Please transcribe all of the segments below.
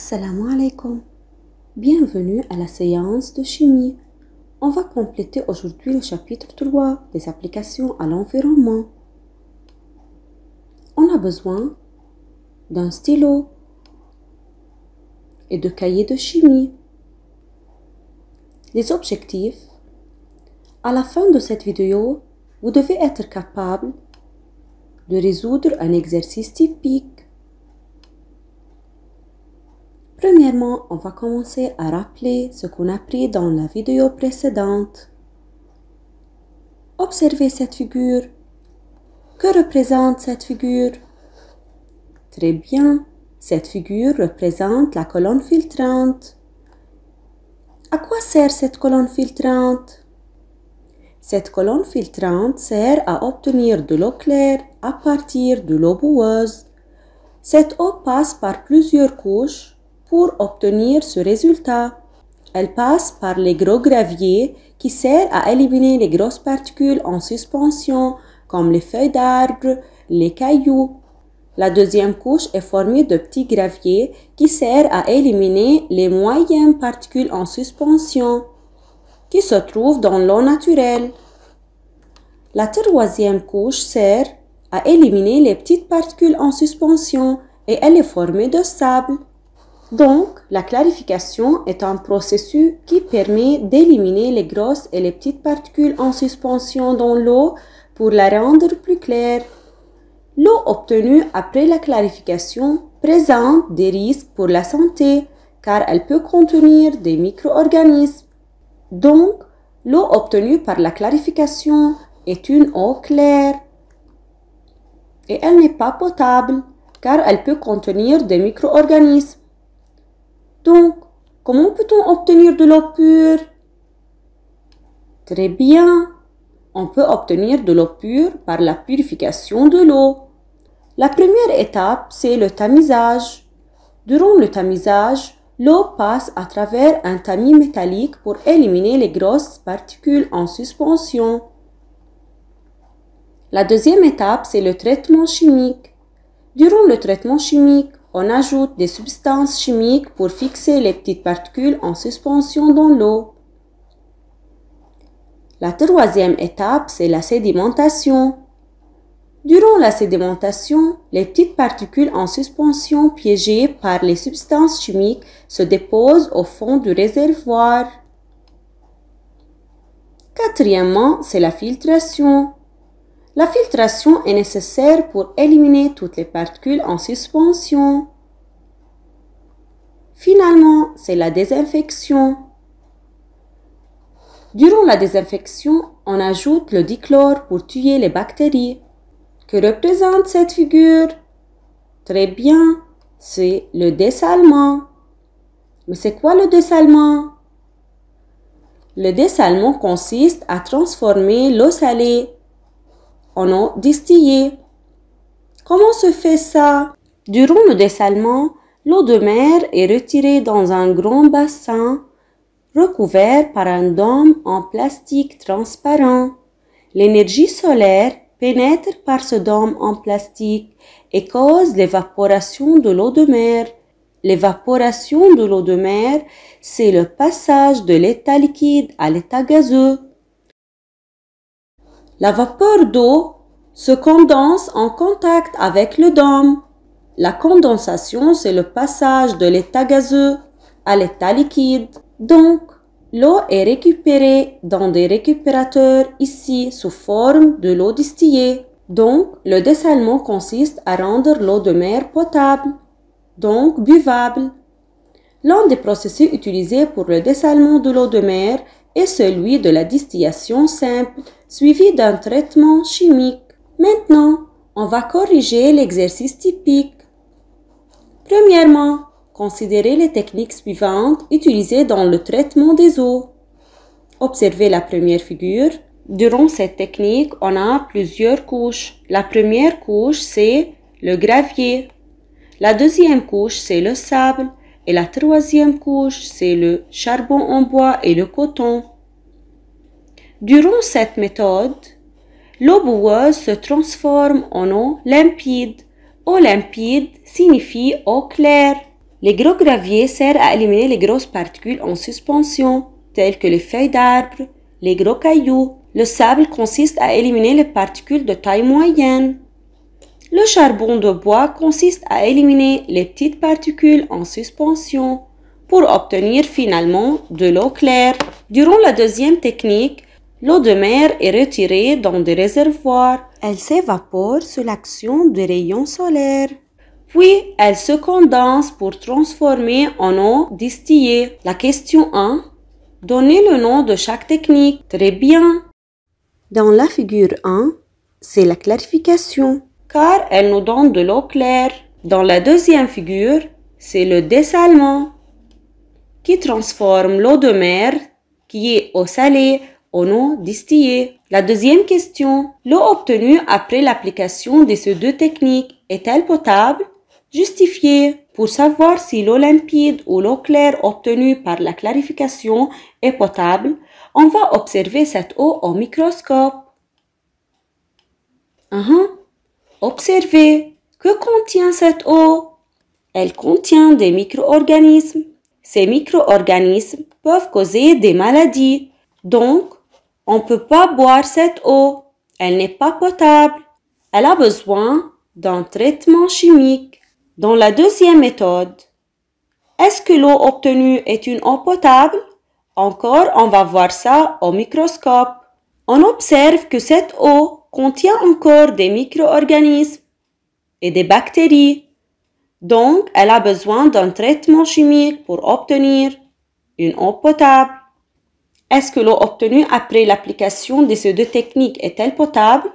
Assalamu alaikum. Bienvenue à la séance de chimie. On va compléter aujourd'hui le chapitre 3 des applications à l'environnement. On a besoin d'un stylo et de cahiers de chimie. Les objectifs. À la fin de cette vidéo, vous devez être capable de résoudre un exercice typique. Premièrement, on va commencer à rappeler ce qu'on a appris dans la vidéo précédente. Observez cette figure. Que représente cette figure? Très bien, cette figure représente la colonne filtrante. À quoi sert cette colonne filtrante? Cette colonne filtrante sert à obtenir de l'eau claire à partir de l'eau boueuse. Cette eau passe par plusieurs couches pour obtenir ce résultat. Elle passe par les gros graviers qui servent à éliminer les grosses particules en suspension comme les feuilles d'arbre, les cailloux. La deuxième couche est formée de petits graviers qui servent à éliminer les moyennes particules en suspension qui se trouvent dans l'eau naturelle. La troisième couche sert à éliminer les petites particules en suspension et elle est formée de sable. Donc, la clarification est un processus qui permet d'éliminer les grosses et les petites particules en suspension dans l'eau pour la rendre plus claire. L'eau obtenue après la clarification présente des risques pour la santé car elle peut contenir des micro-organismes. Donc, l'eau obtenue par la clarification est une eau claire et elle n'est pas potable car elle peut contenir des micro-organismes. Donc, comment peut-on obtenir de l'eau pure? Très bien, on peut obtenir de l'eau pure par la purification de l'eau. La première étape, c'est le tamisage. Durant le tamisage, l'eau passe à travers un tamis métallique pour éliminer les grosses particules en suspension. La deuxième étape, c'est le traitement chimique. Durant le traitement chimique, on ajoute des substances chimiques pour fixer les petites particules en suspension dans l'eau. La troisième étape, c'est la sédimentation. Durant la sédimentation, les petites particules en suspension piégées par les substances chimiques se déposent au fond du réservoir. Quatrièmement, c'est la filtration. La filtration est nécessaire pour éliminer toutes les particules en suspension. Finalement, c'est la désinfection. Durant la désinfection, on ajoute le dichlore pour tuer les bactéries. Que représente cette figure? Très bien, c'est le dessalement. Mais c'est quoi le dessalement? Le dessalement consiste à transformer l'eau salée en eau distillée. Comment se fait ça? Durant le dessalement, l'eau de mer est retirée dans un grand bassin recouvert par un dôme en plastique transparent. L'énergie solaire pénètre par ce dôme en plastique et cause l'évaporation de l'eau de mer. L'évaporation de l'eau de mer, c'est le passage de l'état liquide à l'état gazeux. La vapeur d'eau se condense en contact avec le dôme. La condensation, c'est le passage de l'état gazeux à l'état liquide. Donc, l'eau est récupérée dans des récupérateurs ici sous forme de l'eau distillée. Donc, le dessalement consiste à rendre l'eau de mer potable, donc buvable. L'un des processus utilisés pour le dessalement de l'eau de mer est celui de la distillation simple, suivi d'un traitement chimique. Maintenant, on va corriger l'exercice typique. Premièrement, considérez les techniques suivantes utilisées dans le traitement des eaux. Observez la première figure. Durant cette technique, on a plusieurs couches. La première couche, c'est le gravier. La deuxième couche, c'est le sable. Et la troisième couche, c'est le charbon en bois et le coton. Durant cette méthode, l'eau boueuse se transforme en eau limpide. Eau limpide signifie eau claire. Les gros graviers servent à éliminer les grosses particules en suspension, telles que les feuilles d'arbre, les gros cailloux. Le sable consiste à éliminer les particules de taille moyenne. Le charbon de bois consiste à éliminer les petites particules en suspension pour obtenir finalement de l'eau claire. Durant la deuxième technique, l'eau de mer est retirée dans des réservoirs. Elle s'évapore sous l'action des rayons solaires. Puis, elle se condense pour transformer en eau distillée. La question 1. Donnez le nom de chaque technique. Très bien. Dans la figure 1, c'est la clarification, car elle nous donne de l'eau claire. Dans la deuxième figure, c'est le dessalement, qui transforme l'eau de mer, qui est eau salée, en eau distillée. La deuxième question, l'eau obtenue après l'application de ces deux techniques est-elle potable? Justifiée. Pour savoir si l'eau limpide ou l'eau claire obtenue par la clarification est potable, on va observer cette eau au microscope. Observez. Que contient cette eau? Elle contient des micro-organismes. Ces micro-organismes peuvent causer des maladies. Donc, on ne peut pas boire cette eau. Elle n'est pas potable. Elle a besoin d'un traitement chimique. Dans la deuxième méthode, est-ce que l'eau obtenue est une eau potable? Encore, on va voir ça au microscope. On observe que cette eau contient encore des micro-organismes et des bactéries. Donc, elle a besoin d'un traitement chimique pour obtenir une eau potable. Est-ce que l'eau obtenue après l'application de ces deux techniques est-elle potable?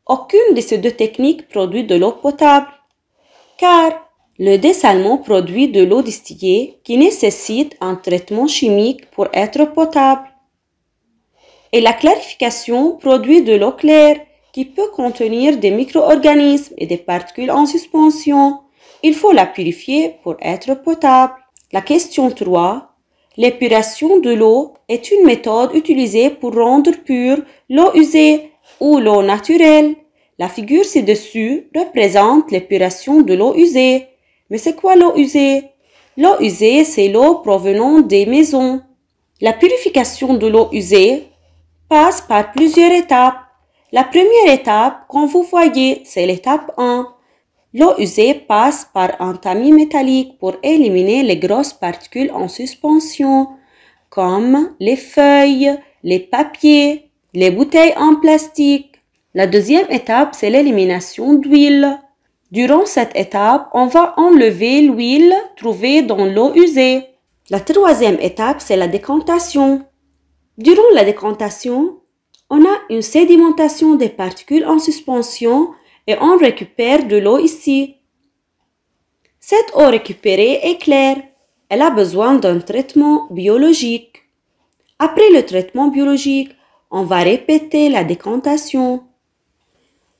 Aucune de ces deux techniques produit de l'eau potable, car le dessalement produit de l'eau distillée qui nécessite un traitement chimique pour être potable. Et la clarification produit de l'eau claire qui peut contenir des micro-organismes et des particules en suspension. Il faut la purifier pour être potable. La question 3. L'épuration de l'eau est une méthode utilisée pour rendre pure l'eau usée ou l'eau naturelle. La figure ci-dessus représente l'épuration de l'eau usée. Mais c'est quoi l'eau usée? L'eau usée, c'est l'eau provenant des maisons. La purification de l'eau usée passe par plusieurs étapes. La première étape, comme vous voyez, c'est l'étape 1. L'eau usée passe par un tamis métallique pour éliminer les grosses particules en suspension, comme les feuilles, les papiers, les bouteilles en plastique. La deuxième étape, c'est l'élimination d'huile. Durant cette étape, on va enlever l'huile trouvée dans l'eau usée. La troisième étape, c'est la décantation. Durant la décantation, on a une sédimentation des particules en suspension et on récupère de l'eau ici. Cette eau récupérée est claire. Elle a besoin d'un traitement biologique. Après le traitement biologique, on va répéter la décantation.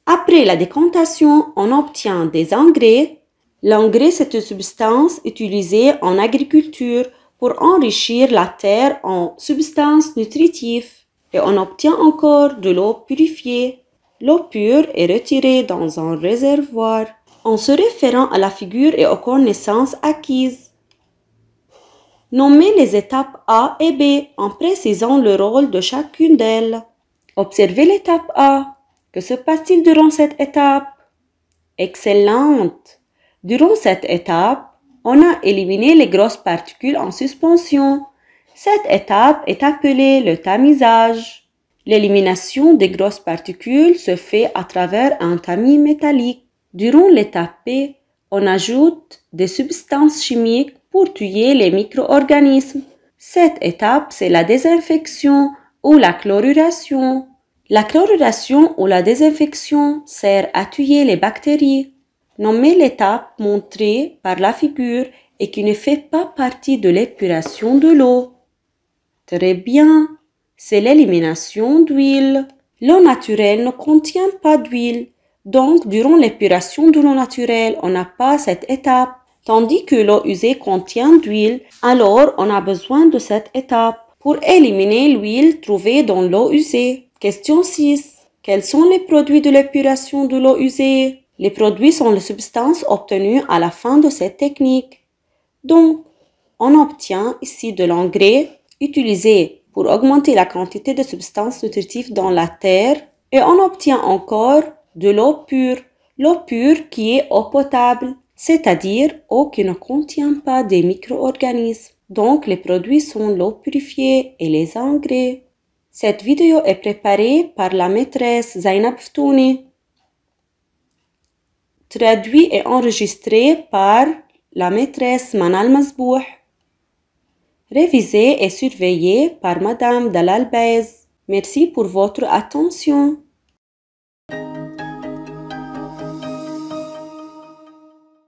Après la décantation, on obtient des engrais. L'engrais, c'est une substance utilisée en agriculture pour enrichir la terre en substances nutritives. Et on obtient encore de l'eau purifiée. L'eau pure est retirée dans un réservoir en se référant à la figure et aux connaissances acquises. Nommez les étapes A et B en précisant le rôle de chacune d'elles. Observez l'étape A. Que se passe-t-il durant cette étape? Excellente! Durant cette étape, on a éliminé les grosses particules en suspension. Cette étape est appelée le tamisage. L'élimination des grosses particules se fait à travers un tamis métallique. Durant l'étape B, on ajoute des substances chimiques pour tuer les micro-organismes. Cette étape, c'est la désinfection ou la chloruration. La chloruration ou la désinfection sert à tuer les bactéries. Nommez l'étape montrée par la figure et qui ne fait pas partie de l'épuration de l'eau. Très bien, c'est l'élimination d'huile. L'eau naturelle ne contient pas d'huile, donc durant l'épuration de l'eau naturelle, on n'a pas cette étape. Tandis que l'eau usée contient d'huile, alors on a besoin de cette étape pour éliminer l'huile trouvée dans l'eau usée. Question 6. Quels sont les produits de l'épuration de l'eau usée? Les produits sont les substances obtenues à la fin de cette technique. Donc, on obtient ici de l'engrais utilisé pour augmenter la quantité de substances nutritives dans la terre et on obtient encore de l'eau pure qui est eau potable, c'est-à-dire eau qui ne contient pas des micro-organismes. Donc, les produits sont l'eau purifiée et les engrais. Cette vidéo est préparée par la maîtresse Zainab Ftouni, traduit et enregistré par la maîtresse Manal Mazbouh, révisé et surveillé par Madame Dalal Baez. Merci pour votre attention.